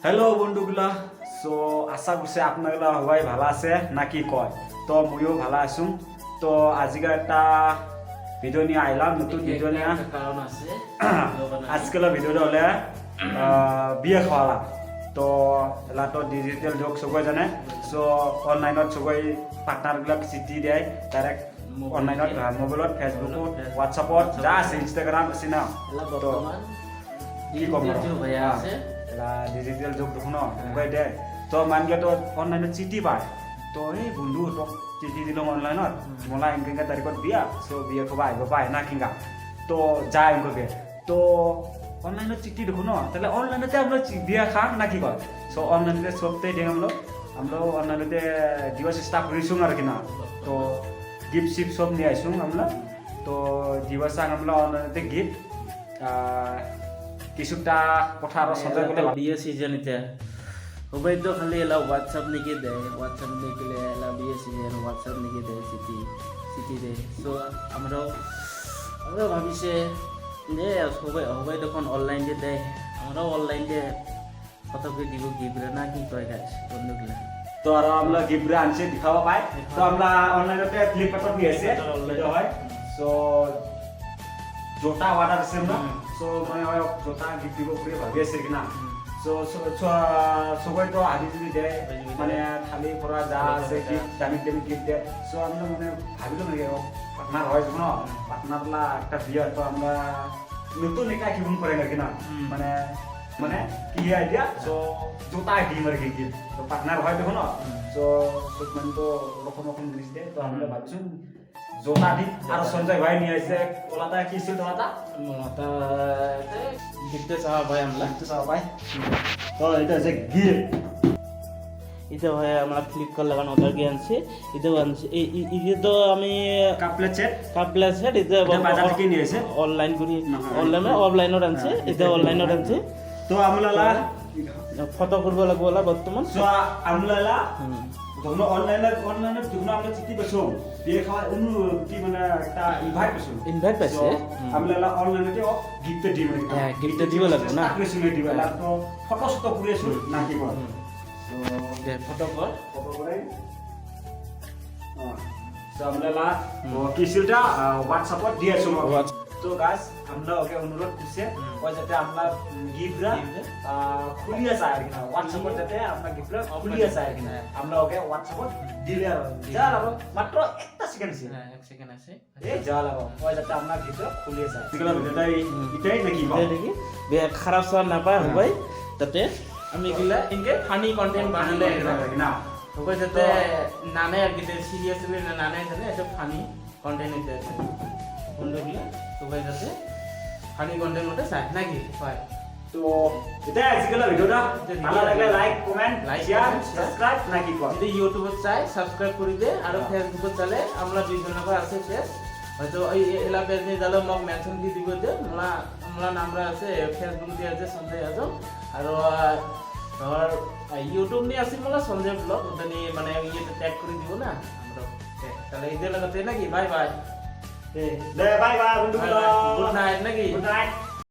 Hello বন্ধুগুলা, so আশা করছি আপনারা সবাই ভালো আছে নাকি কয়। তো ময়ও ভালো আছো। তো আজকে একটা ভিডিও নিয়ে আইলাম, নতুন ভিডিও নিয়ে। কারণ আছে আজকের ভিডিওটা হলে বিয়ে খাওয়ালা। তো এলা তো ডিজিটাল যুগ সবাই জানে। সো অনলাইনত সবাই পার্টনারবিলাক চিঠি দেয় ডাইরেক্ট অনলাইনত, মোবাইলত, ফেসবুকত, হোৱাটছআপত যা আছে, ইনষ্টাগ্রাম আছে না। তো কি কম ভাইয়া আছে ডিজিটাল যুগ দেখো ন এনেকুৱাই দে। তো মানকে তো অনলাইনত চিঠি পায়। তো এই বন্ধু তোক চিঠি দিলোঁ অনলাইনত, মোলা এনেকৈ তাৰিখত বিয়া, চ' বিয়া খাব আহিব পায় না কিংগা। তো যায় এনেকুৱাকে। তো অনলাইনত চিঠি দেখো ন, তাহলে অনলাইনতে আমরা বিয়া খাম না কি কয়। চ' অনলাইনতে সবটাই দিই আমরা অনলাইনতে দিবার চেষ্টা করিছুং আর কি না। তো গিফট শিফট সব নিয়ে আইসুং আমরা। তো দিবা চাং আমরা অনলাইনতে গিফট কিছুটা কথা আর সঞ্চয় করলে বিয়ে সিজনতে সবাই তো খালি এলা হোয়াটসঅ্যাপ লিখে দেয়, হোয়াটসঅ্যাপ লিখলে এলা বিয়ে সিজন হোয়াটসঅ্যাপ লিখে দেয়, চিঠি দেয়। সো আমরাও ভাবিছে যে সবাই তখন অনলাইন দিয়ে দেয়, আমরাও অনলাইন দিয়ে কত করে দিব গিফট না কি কয় গাছ বন্ধুগুলা। তো আর আমরা গিফট আনছে দেখাবো পাই। তো আমরা অনলাইনতে ফ্লিপকার্টত দিয়েছে হয়। সো জোতা অর্ডার দিছে না। সো মানে জোতা গিফট দিব করে ভাবি আছে কিনা। সো সবাই তো আদি যদি দেয় মানে খালি পড়া যা আছে গিফট দামি দামি গিফট দেয়। সো আমরা মানে ভাবিলো নাকি পার্টনার হয় যখন পার্টনারলা একটা বিয়ে, তো আমরা নতুন একা কিমন করে নাকি না মানে মানে কি আইডিয়া। সো জোতা দিম আর কি গিফট, তো পার্টনার হয় দেখো না। সো মানে তো রকম রকম জিনিস দেয়। তো আমরা ভাবছি জোতা দিই। আর সঞ্জয় ভাই নিয়ে আসছে তোলাটা কি ছিল, তোলাটা গিফটে চাওয়া ভাই আমরা ভাই। তো এটা হচ্ছে গিফট। এটা ভাই আমরা ফ্লিপকার্ট লাগানো অর্ডার দিয়ে আনছি। এটাও আনছি এই তো আমি কাপলেট সেট সেট এটা বাজার থেকে নিয়ে এসে অনলাইন করি, অফলাইনত আনছি। এটা অনলাইনত আনছি। তো আমলালা ফটো করব লাগবো ওলা বর্তমান। সো আমলালা যখন অনলাইনে যখন আমরা চিঠি পাইছো বিয়ে খাওয়া অন্য কি মানে একটা ইনভাইট পাইছো আমলালা অনলাইনে গিফট দিই মানে হ্যাঁ গিফট দিব লাগবে না শুনে দিবা তো ফটো শটো করেছো না কি বল। তো ফটো করে তো আমলালা কিসিলটা হোয়াটসঅ্যাপত দিয়েছো। তো গাইস আমরা ওকে অনুরোধ করছে ওই যাতে আমরা গিফটরা খুলিয়ে যায় আর কি না, হোয়াটসঅ্যাপে যাতে আমরা গিফটরা খুলিয়ে যায় আর কি না, আমরা ওকে হোয়াটসঅ্যাপে দিলে আর যা লাগো মাত্র একটা সেকেন্ড আছে। হ্যাঁ এক সেকেন্ড আছে এই যা লাগো ওই যাতে আমরা গিফটরা খুলিয়ে যায়। এগুলো এটাই নাকি দেখি খারাপ সব না পায় সবাই, তাতে আমি এগুলা ইনকে ফানি কন্টেন্ট বানালে না সবাই যাতে নানে আর কি সিরিয়াসলি না নানে জানে এটা ফানি কন্টেন্ট নিতে আছে বন্ধুগুলা, সবাই যাতে ফানি কন্টেন্ট মধ্যে চায় নাকি হয়। তো এটা আজকের ভিডিওটা ভালো লাগলে লাইক কমেন্ট শেয়ার সাবস্ক্রাইব নাকি কর। যদি ইউটিউবে চাই সাবস্ক্রাইব করে দে, আর ফেসবুকে চলে আমরা দুইজন করে আছে পেজ, হয়তো এই এলা পেজ নিয়ে যালে মোক মেনশন দিয়ে দিব দে। আমরা নামরা আছে ফেসবুক দিয়ে আছে সঞ্জয় আজম, আর ধর ইউটিউব নিয়ে আসি মোলা সঞ্জয় ব্লগ, ওটা নিয়ে মানে ইয়েতে ট্যাগ করে দিব না আমরা। তাহলে এই যে লাগাতে নাকি বাই বাই বাই বাই বন্ধুগুলো, গুড নাইট নাকি গুড নাইট।